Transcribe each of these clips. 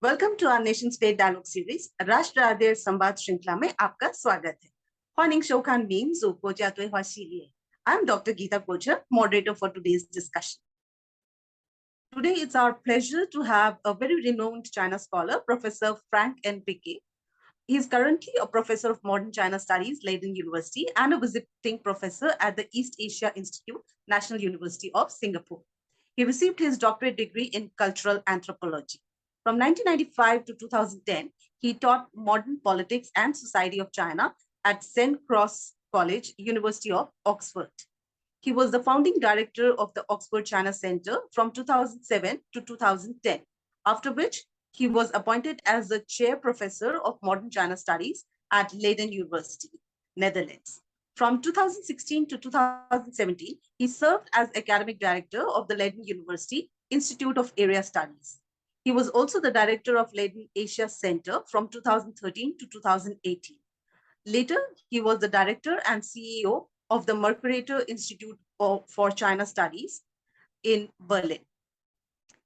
Welcome to our nation state dialogue series राष्ट्र आदेश संवाद श्रृंखला में आपका स्वागत है. 欢迎收看民族国家对话系列. I'm Dr. Geeta Kochar, moderator for today's discussion. Today it's our pleasure to have a very renowned China scholar, Professor Frank N Pieke. He is currently a professor of modern China studies, Leiden University, and a visiting professor at the East Asia Institute, National University of Singapore. He received his doctorate degree in cultural anthropology. From 1995 to 2010, he taught modern politics and society of China at St. Cross College, University of Oxford. He was the founding director of the Oxford China Centre from 2007 to 2010, after which he was appointed as the chair professor of modern China studies at Leiden University, Netherlands. From 2016 to 2017, he served as academic director of the Leiden University Institute of Area Studies. He was also the director of Leiden Asia Centre from 2013 to 2018. Later, he was the director and CEO of the Mercator Institute for China Studies in Berlin.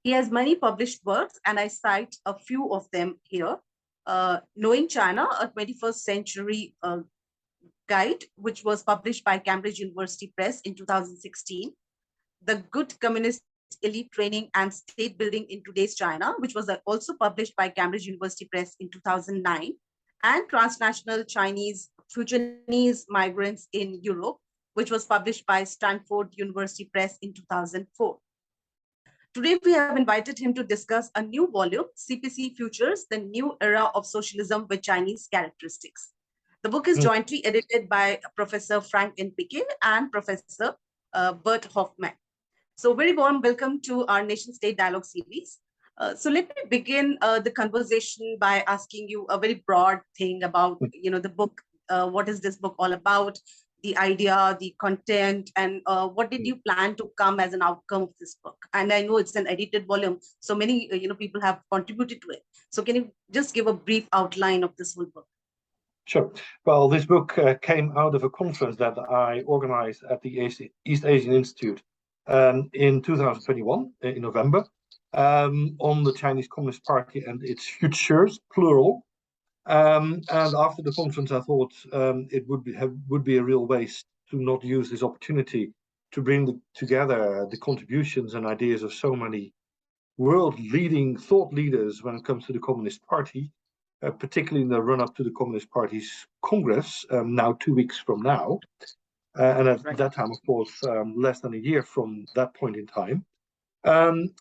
He has many published works, and I cite a few of them here. Knowing China, a 21st Century Guide, which was published by Cambridge University Press in 2016. The Good Communist Elite Training and State Building in Today's China, which was also published by Cambridge University Press in 2009, and Transnational Chinese, Fujianese Migrants in Europe, which was published by Stanford University Press in 2004. Today, we have invited him to discuss a new volume, CPC Futures, the New Era of Socialism with Chinese Characteristics. The book is jointly edited by Professor Frank N Pieke and Professor Bert Hoffman. So very warm welcome to our Nation State Dialogue series. So let me begin the conversation by asking you a very broad thing about, the book. What is this book all about? The idea, the content, and what did you plan to come as an outcome of this book? And I know it's an edited volume, so many people have contributed to it. So can you just give a brief outline of this whole book? Sure. Well, this book came out of a conference that I organized at the East Asian Institute in 2021, in November, on the Chinese Communist Party and its futures, plural. And after the conference, I thought it would be a real waste to not use this opportunity to bring together the contributions and ideas of so many world-leading thought leaders when it comes to the Communist Party, particularly in the run-up to the Communist Party's Congress, now 2 weeks from now. And at that time, of course, less than a year from that point in time.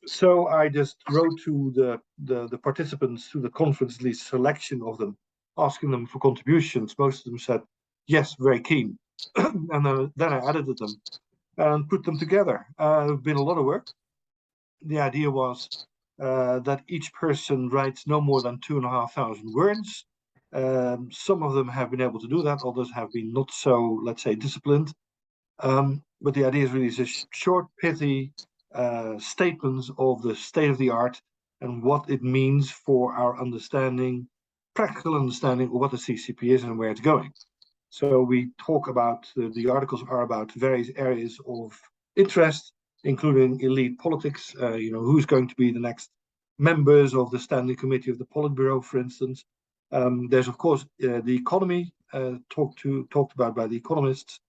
So I just wrote to the participants to the conference, at least selection of them, asking them for contributions. Most of them said, yes, very keen. And then I edited them and put them together. It's been a lot of work. The idea was that each person writes no more than 2,500 words. Some of them have been able to do that, others have been not so, let's say, disciplined. But the idea is really just short, pithy statements of the state of the art and what it means for our understanding, practical understanding of what the CCP is and where it's going. So we talk about, the articles are about various areas of interest, including elite politics, who's going to be the next members of the Standing Committee of the Politburo, for instance. There's, of course, the economy, talked about by the economists.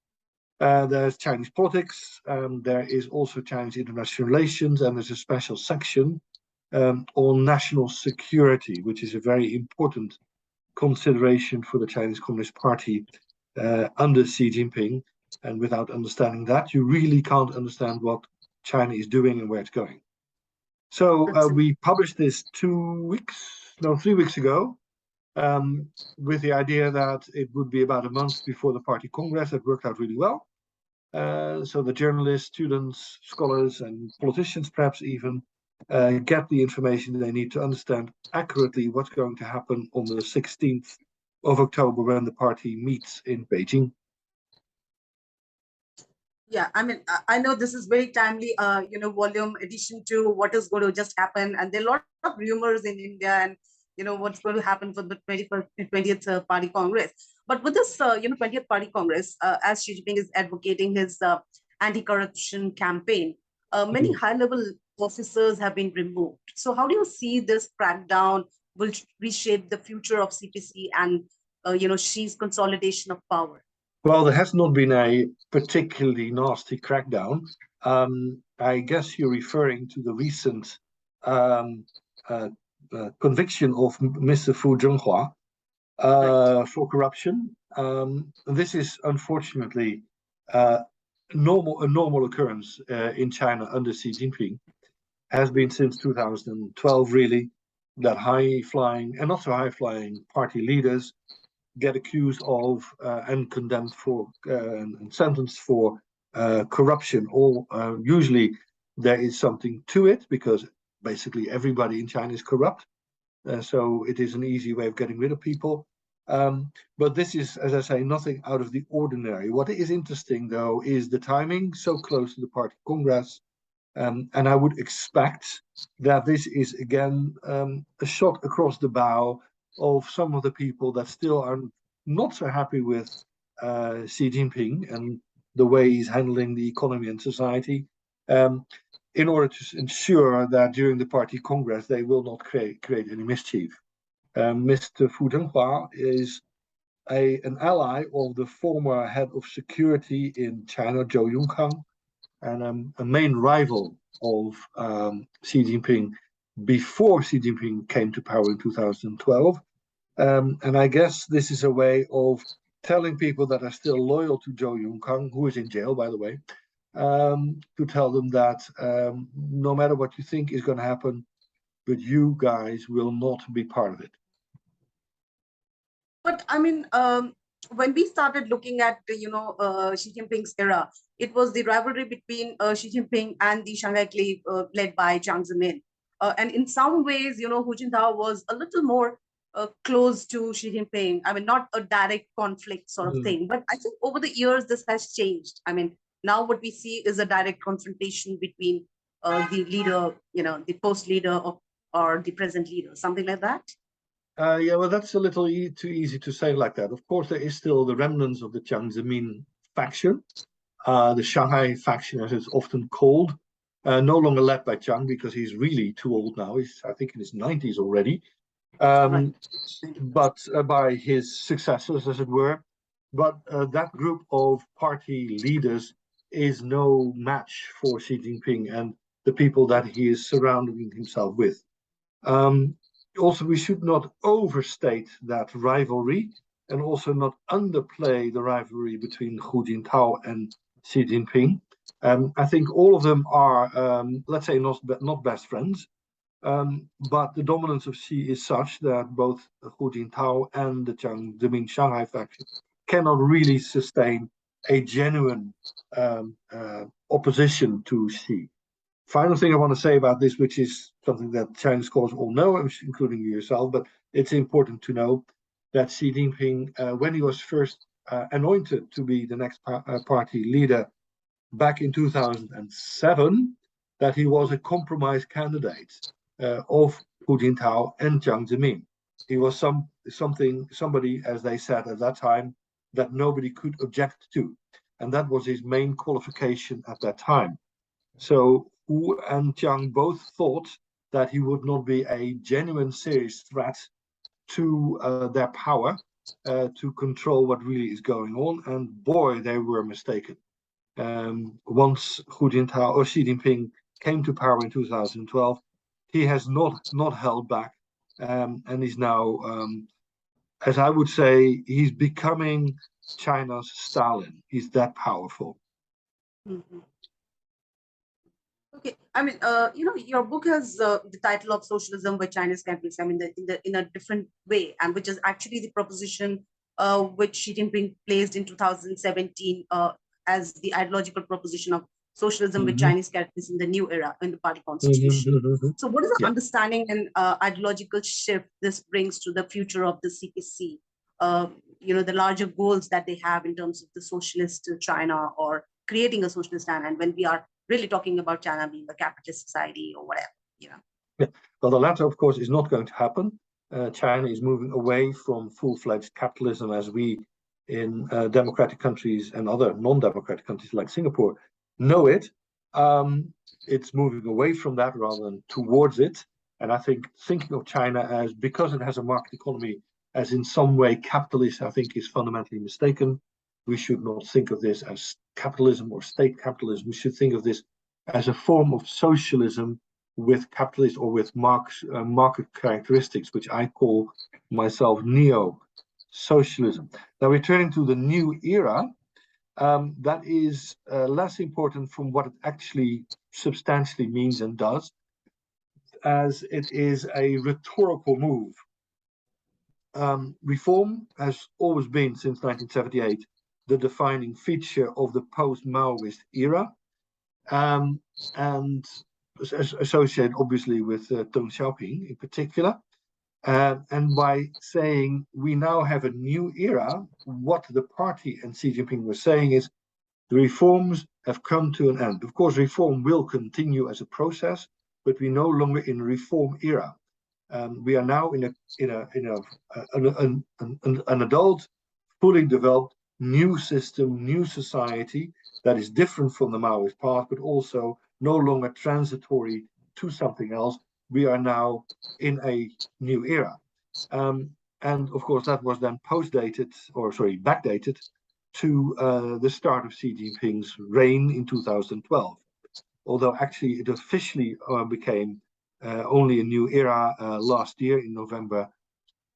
There's Chinese politics, there is also Chinese international relations, and there's a special section on national security, which is a very important consideration for the Chinese Communist Party under Xi Jinping. And without understanding that, you really can't understand what China is doing and where it's going. So we published this 3 weeks ago, with the idea that it would be about a month before the party congress. It worked out really well. So the journalists, students, scholars, and politicians perhaps even get the information they need to understand accurately what's going to happen on the 16th of October when the party meets in Beijing. Yeah, I mean, I know this is very timely, volume addition to what is going to just happen. And there are a lot of rumors in India and, what's going to happen for the 20th Party Congress. But with this, 20th Party Congress, as Xi Jinping is advocating his anti-corruption campaign, many high-level officers have been removed. So how do you see this crackdown will reshape the future of CPC and Xi's consolidation of power? Well, there has not been a particularly nasty crackdown. I guess you're referring to the recent conviction of Mr. Fu Zhenghua for corruption. This is unfortunately a normal occurrence in China under Xi Jinping. Has been since 2012, really, that high-flying and not so high-flying party leaders get accused of and condemned for and sentenced for corruption. Or usually there is something to it, because basically everybody in China is corrupt. So it is an easy way of getting rid of people. But this is, as I say, nothing out of the ordinary. What is interesting, though, is the timing, so close to the party congress. And I would expect that this is, again, a shot across the bow of some of the people that still are not so happy with Xi Jinping and the way he's handling the economy and society, in order to ensure that during the party congress they will not create any mischief. Mr. Fu Zhenghua is an ally of the former head of security in China, Zhou Yongkang, and a main rival of Xi Jinping before Xi Jinping came to power in 2012. And I guess this is a way of telling people that are still loyal to Zhou Yongkang, who is in jail, by the way, to tell them that no matter what you think is going to happen, but you guys will not be part of it. But I mean, when we started looking at Xi Jinping's era, it was the rivalry between Xi Jinping and the Shanghai clique led by Jiang Zemin. And in some ways, Hu Jintao was a little more close to Xi Jinping. I mean, not a direct conflict sort of thing. But I think over the years, this has changed. I mean, now what we see is a direct confrontation between the leader, the post leader or the present leader, something like that. Yeah, well, that's a little too easy to say like that. Of course, there is still the remnants of the Jiang Zemin faction, the Shanghai faction, as it's often called, no longer led by Jiang because he's really too old now. He's, I think, in his 90s already, but by his successors, as it were. But that group of party leaders is no match for Xi Jinping and the people that he is surrounding himself with. Also, we should not overstate that rivalry and also not underplay the rivalry between Hu Jintao and Xi Jinping. I think all of them are, let's say, not best friends, but the dominance of Xi is such that both Hu Jintao and the Jiang Zemin Shanghai faction cannot really sustain a genuine opposition to Xi. Final thing I want to say about this, which is something that Chinese scholars all know, including you yourself, but it's important to know that Xi Jinping, when he was first anointed to be the next party leader back in 2007, that he was a compromise candidate of Hu Jintao and Jiang Zemin. He was somebody, as they said at that time, that nobody could object to. And that was his main qualification at that time. So Hu and Jiang both thought that he would not be a genuine, serious threat to their power to control what really is going on. And boy, they were mistaken. Once Hu Jintao or Xi Jinping came to power in 2012, he has not held back, and he's now, as I would say, he's becoming China's Stalin. He's that powerful. Mm-hmm. Okay, I mean, your book has the title of Socialism by Chinese Capitalists. I mean, in a different way, and which is actually the proposition which Xi Jinping placed in 2017 as the ideological proposition of socialism with Chinese capitalists in the new era in the party constitution. So, what is the understanding and ideological shift this brings to the future of the CPC? The larger goals that they have in terms of the socialist China or creating a socialist China, and when we are really talking about China being a capitalist society or whatever, Yeah. Well, the latter, of course, is not going to happen. China is moving away from full-fledged capitalism as we in democratic countries and other non-democratic countries like Singapore know it. It's moving away from that rather than towards it. And I think thinking of China as, because it has a market economy, as in some way capitalist, I think is fundamentally mistaken. We should not think of this as capitalism or state capitalism. We should think of this as a form of socialism with capitalist or with market characteristics, which I call myself neo-socialism. Now, returning to the new era, that is less important from what it actually substantially means and does, as it is a rhetorical move. Reform has always been, since 1978, the defining feature of the post-Maoist era, and associated obviously with Deng Xiaoping in particular. And by saying we now have a new era, what the party and Xi Jinping were saying is the reforms have come to an end. Of course, reform will continue as a process, but we're no longer in a reform era. We are now in an adult, fully developed new system, new society that is different from the Maoist path, but also no longer transitory to something else. We are now in a new era. And of course, that was then backdated to the start of Xi Jinping's reign in 2012. Although actually it officially became only a new era last year in November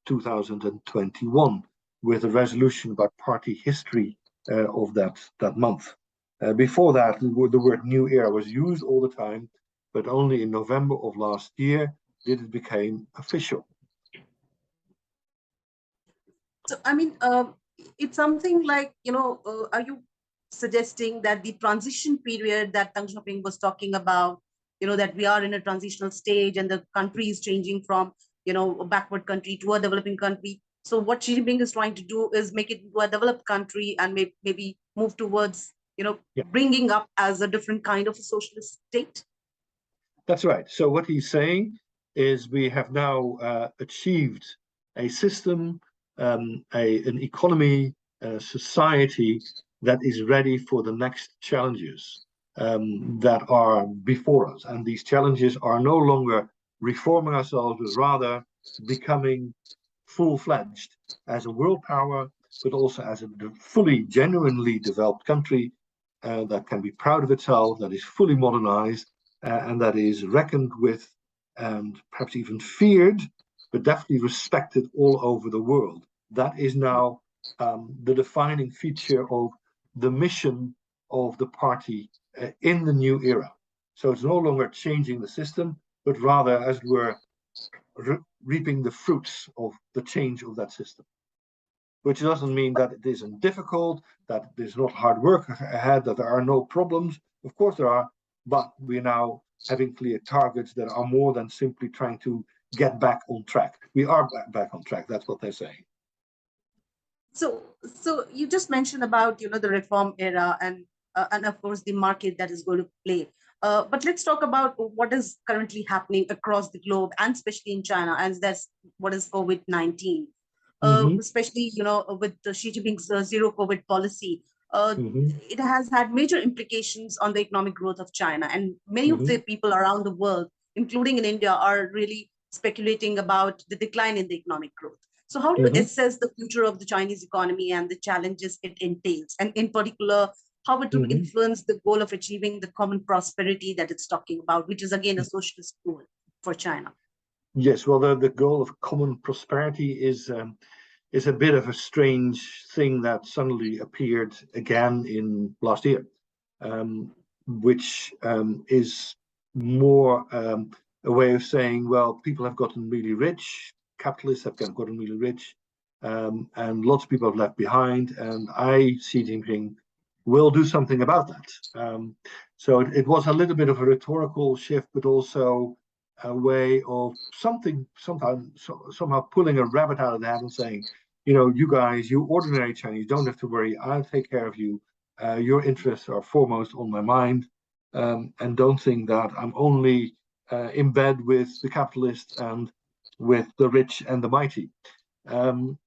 2021, with a resolution about party history of that month. Before that, the word new era was used all the time, but only in November of last year did it become official. So, I mean, it's something like, are you suggesting that the transition period that Deng Xiaoping was talking about, that we are in a transitional stage and the country is changing from, a backward country to a developing country. So what Xi Jinping is trying to do is make it into a developed country and maybe move towards, bringing up as a different kind of a socialist state? That's right. So what he's saying is we have now achieved a system, an economy, a society that is ready for the next challenges that are before us. And these challenges are no longer reforming ourselves, but rather becoming full-fledged as a world power, but also as a fully, genuinely developed country that can be proud of itself, that is fully modernized, and that is reckoned with and perhaps even feared, but definitely respected all over the world. That is now the defining feature of the mission of the party in the new era. So it's no longer changing the system, but rather, as it were, reaping the fruits of the change of that system. Which doesn't mean that it isn't difficult, that there's not hard work ahead, that there are no problems. Of course there are, but we're now having clear targets that are more than simply trying to get back on track. We are back on track, that's what they're saying. So you just mentioned about, the reform era and of course the market that is going to play. But let's talk about what is currently happening across the globe and especially in China, and that's what is COVID-19. Especially, with the Xi Jinping's zero COVID policy, it has had major implications on the economic growth of China. And many of the people around the world, including in India, are really speculating about the decline in the economic growth. So how do you assess the future of the Chinese economy and the challenges it entails? And in particular, how it will influence the goal of achieving the common prosperity that it's talking about, which is again a socialist goal for China? Yes, well, the goal of common prosperity is a bit of a strange thing that suddenly appeared again in last year, which is more a way of saying, well, people have gotten really rich, capitalists have gotten really rich, and lots of people have left behind, and Xi Jinping, will do something about that. So it was a little bit of a rhetorical shift, but also a way of somehow pulling a rabbit out of the hat and saying, you guys, you ordinary Chinese, don't have to worry, I'll take care of you. Your interests are foremost on my mind, and don't think that I'm only in bed with the capitalists and with the rich and the mighty. And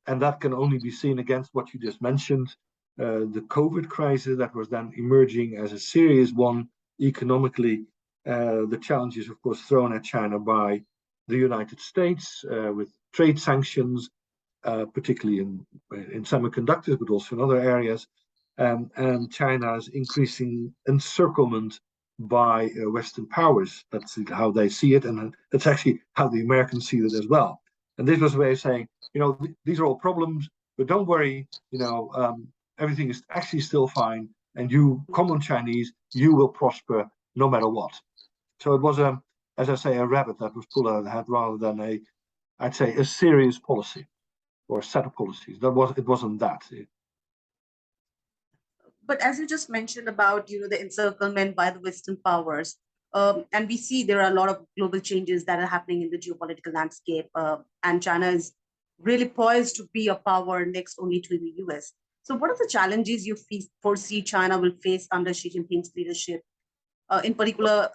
that can only be seen against what you just mentioned, the COVID crisis that was then emerging as a serious one economically, the challenges, of course, thrown at China by the United States with trade sanctions, particularly in semiconductors, but also in other areas, and China's increasing encirclement by Western powers. That's how they see it, and that's actually how the Americans see it as well. And this was a way of saying, these are all problems, but don't worry, everything is actually still fine, and you, common Chinese, you will prosper no matter what. So it was, as I say, a rabbit that was pulled out of the hat rather than I'd say, a serious policy or a set of policies. It wasn't that. But as you just mentioned about, the encirclement by the Western powers, and we see there are a lot of global changes that are happening in the geopolitical landscape, and China is really poised to be a power next only to the US. So what are the challenges you foresee China will face under Xi Jinping's leadership? In particular,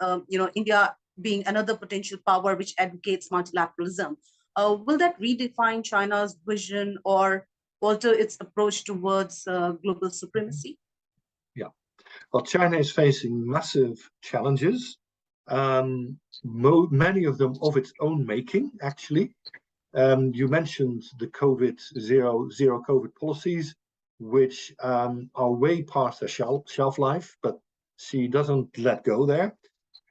India being another potential power which advocates multilateralism. Will that redefine China's vision or alter its approach towards global supremacy? Yeah, well, China is facing massive challenges, many of them of its own making, actually. You mentioned the zero COVID policies, which are way past their shelf life, but she doesn't let go there.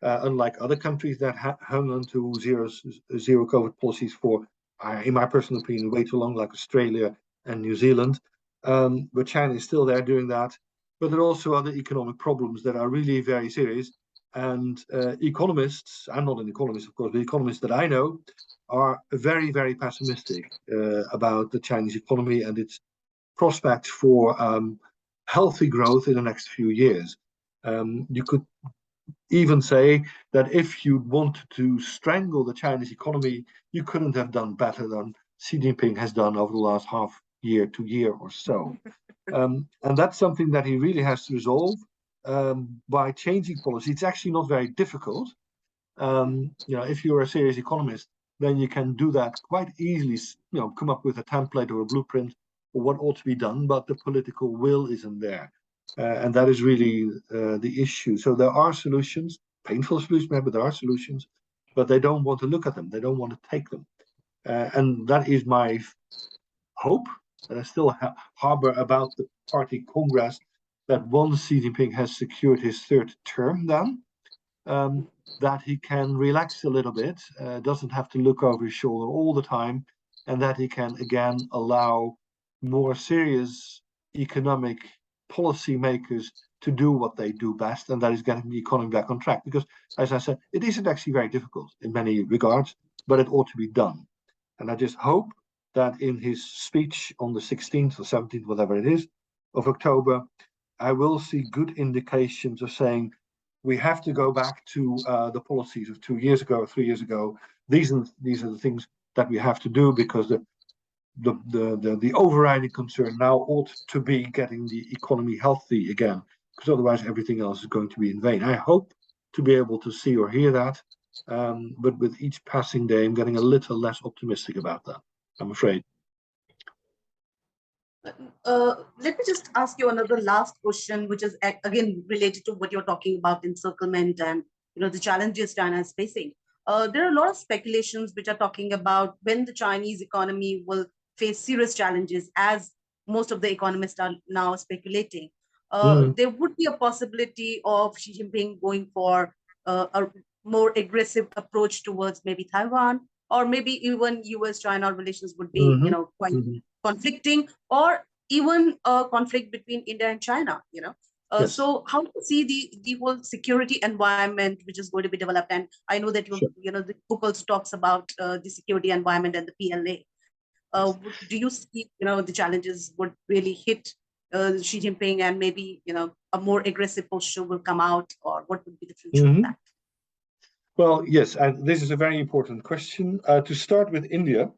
Unlike other countries that hung on to zero COVID policies for, in my personal opinion, way too long, like Australia and New Zealand. But China is still there doing that. But there are also other economic problems that are really very serious. And economists, I'm not an economist, of course, but economists that I know are very, very pessimistic about the Chinese economy and its prospects for healthy growth in the next few years. You could even say that if you wanted to strangle the Chinese economy, you couldn't have done better than Xi Jinping has done over the last half year to year or so. And that's something that he really has to resolve by changing policy. It's actually not very difficult. If you're a serious economist, then you can do that quite easily, come up with a template or a blueprint for what ought to be done, but the political will isn't there. And that is really the issue. So there are solutions, painful solutions, but there are solutions, but they don't want to look at them. They don't want to take them. And that is my hope that I still harbor about the party Congress, that once Xi Jinping has secured his third term, then that he can relax a little bit, doesn't have to look over his shoulder all the time, and that he can again allow more serious economic policy makers to do what they do best, and that is getting the economy back on track. Because, as I said, it isn't actually very difficult in many regards, but it ought to be done. And I just hope that in his speech on the 16th or 17th, whatever it is, of October, I will see good indications of saying we have to go back to the policies of 2 years ago, 3 years ago. These are the things that we have to do, because the overriding concern now ought to be getting the economy healthy again, because otherwise everything else is going to be in vain. I hope to be able to see or hear that, but with each passing day, I'm getting a little less optimistic about that, I'm afraid. Let me just ask you another last question, which is again related to what you're talking about, encirclement and the challenges China is facing. There are a lot of speculations which are talking about when the Chinese economy will face serious challenges, as most of the economists are now speculating. There would be a possibility of Xi Jinping going for a more aggressive approach towards maybe Taiwan, or maybe even US-China relations would be, quite conflicting, or even a conflict between India and China. Yes. So how do you see the whole security environment which is going to be developed? And I know that the book also talks about the security environment and the PLA. Do you see the challenges would really hit Xi Jinping, and maybe a more aggressive posture will come out, or what would be the future of that? Well, yes, and this is a very important question. To start with India,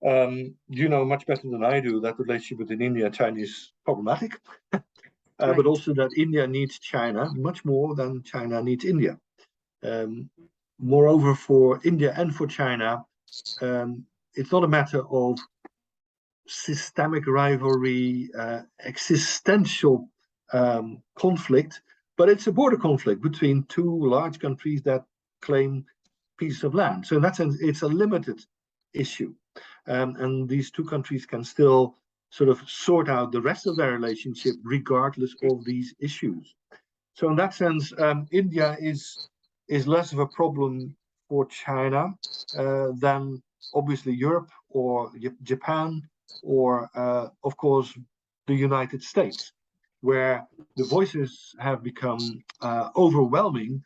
you know much better than I do that the relationship between India and China is problematic, right. But also that India needs China much more than China needs India. Moreover, for India and for China, it's not a matter of systemic rivalry, existential conflict, but it's a border conflict between two large countries that claim pieces of land. So in that sense, it's a limited issue. And these two countries can still sort of sort out the rest of their relationship regardless of these issues. So in that sense, India is less of a problem for China than obviously Europe or Japan or, of course, the United States, where the voices have become overwhelming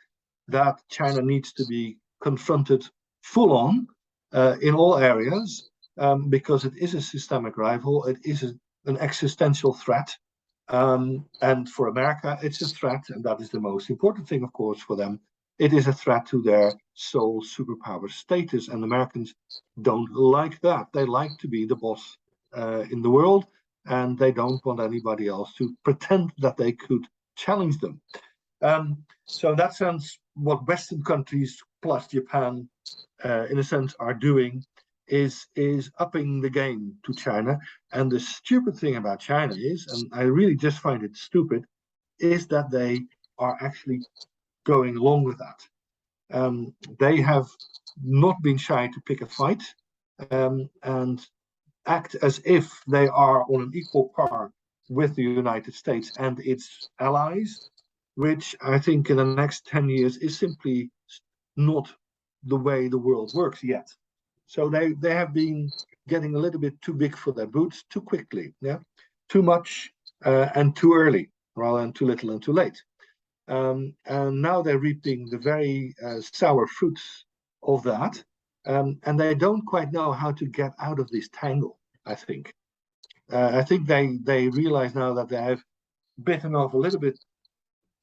that China needs to be confronted full on in all areas, because it is a systemic rival, it is an existential threat. And for America, it's a threat, and that is the most important thing, of course, for them. It is a threat to their sole superpower status, and Americans don't like that. They like to be the boss in the world, and they don't want anybody else to pretend that they could challenge them. So in that sense, what Western countries plus Japan, in a sense, are doing is upping the game to China. And the stupid thing about China is, and I really just find it stupid, is that they are actually going along with that. They have not been shy to pick a fight and act as if they are on an equal par with the United States and its allies, which I think in the next 10 years is simply not the way the world works yet. So they have been getting a little bit too big for their boots too quickly, yeah, too much and too early, rather than too little and too late. And now they're reaping the very sour fruits of that, and they don't quite know how to get out of this tangle. I think they realize now that they have bitten off a little bit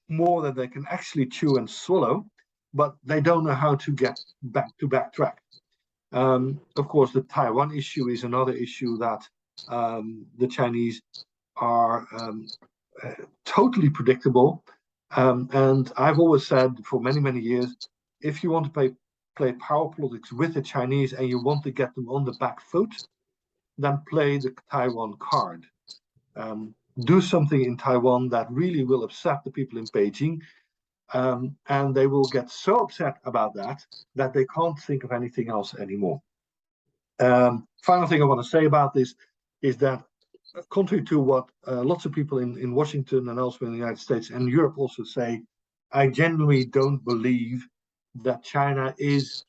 more than they can actually chew and swallow, but they don't know how to get backtrack. Of course, the Taiwan issue is another issue that the Chinese are totally predictable. And I've always said for many years, if you want to play power politics with the Chinese and you want to get them on the back foot, then play the Taiwan card. Do something in Taiwan that really will upset the people in Beijing. And they will get so upset about that they can't think of anything else anymore. Final thing I want to say about this is that, contrary to what lots of people in Washington and elsewhere in the United States and Europe also say, I genuinely don't believe that China is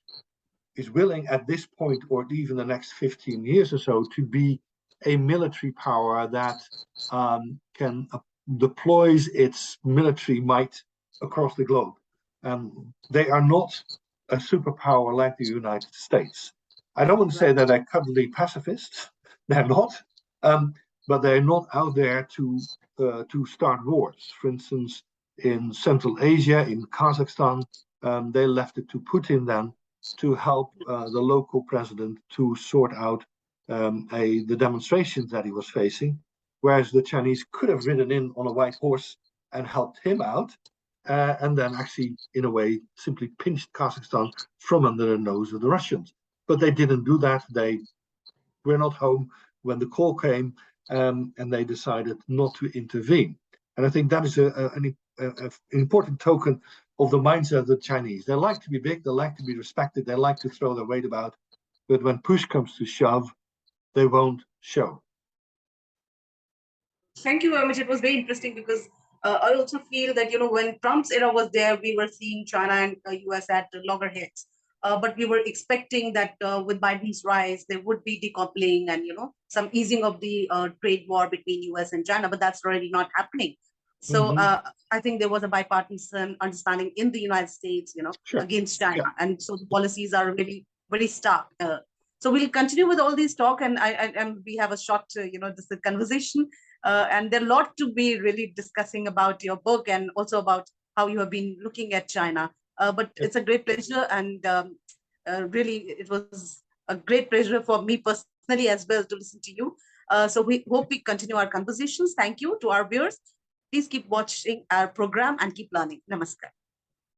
willing at this point, or even the next 15 years or so, to be a military power that can deploys its military might across the globe. They are not a superpower like the United States. I don't want to say that they're cuddly pacifists. They're not, but they're not out there to start wars. For instance, in Central Asia, in Kazakhstan, they left it to Putin then to help the local president to sort out the demonstrations that he was facing, whereas the Chinese could have ridden in on a white horse and helped him out, and then actually, in a way, simply pinched Kazakhstan from under the nose of the Russians. But they didn't do that. They were not home when the call came, and they decided not to intervene. And I think that is an important token of the mindset of the Chinese. They like to be big, they like to be respected, they like to throw their weight about, but when push comes to shove, they won't show. Thank you very much. It was very interesting because I also feel that, when Trump's era was there, we were seeing China and US at loggerheads. But we were expecting that with Biden's rise, there would be decoupling and, some easing of the trade war between US and China, but that's already not happening. So I think there was a bipartisan understanding in the United States, Sure. against China. Yeah. And so the policies are really very stark. So we'll continue with all these talk, and we have a short, this conversation. And there are a lot to be really discussing about your book and also about how you have been looking at China. But it's a great pleasure, and really it was a great pleasure for me personally as well to listen to you. So we hope we continue our conversations. Thank you to our viewers. Please keep watching our program and keep learning. Namaskar.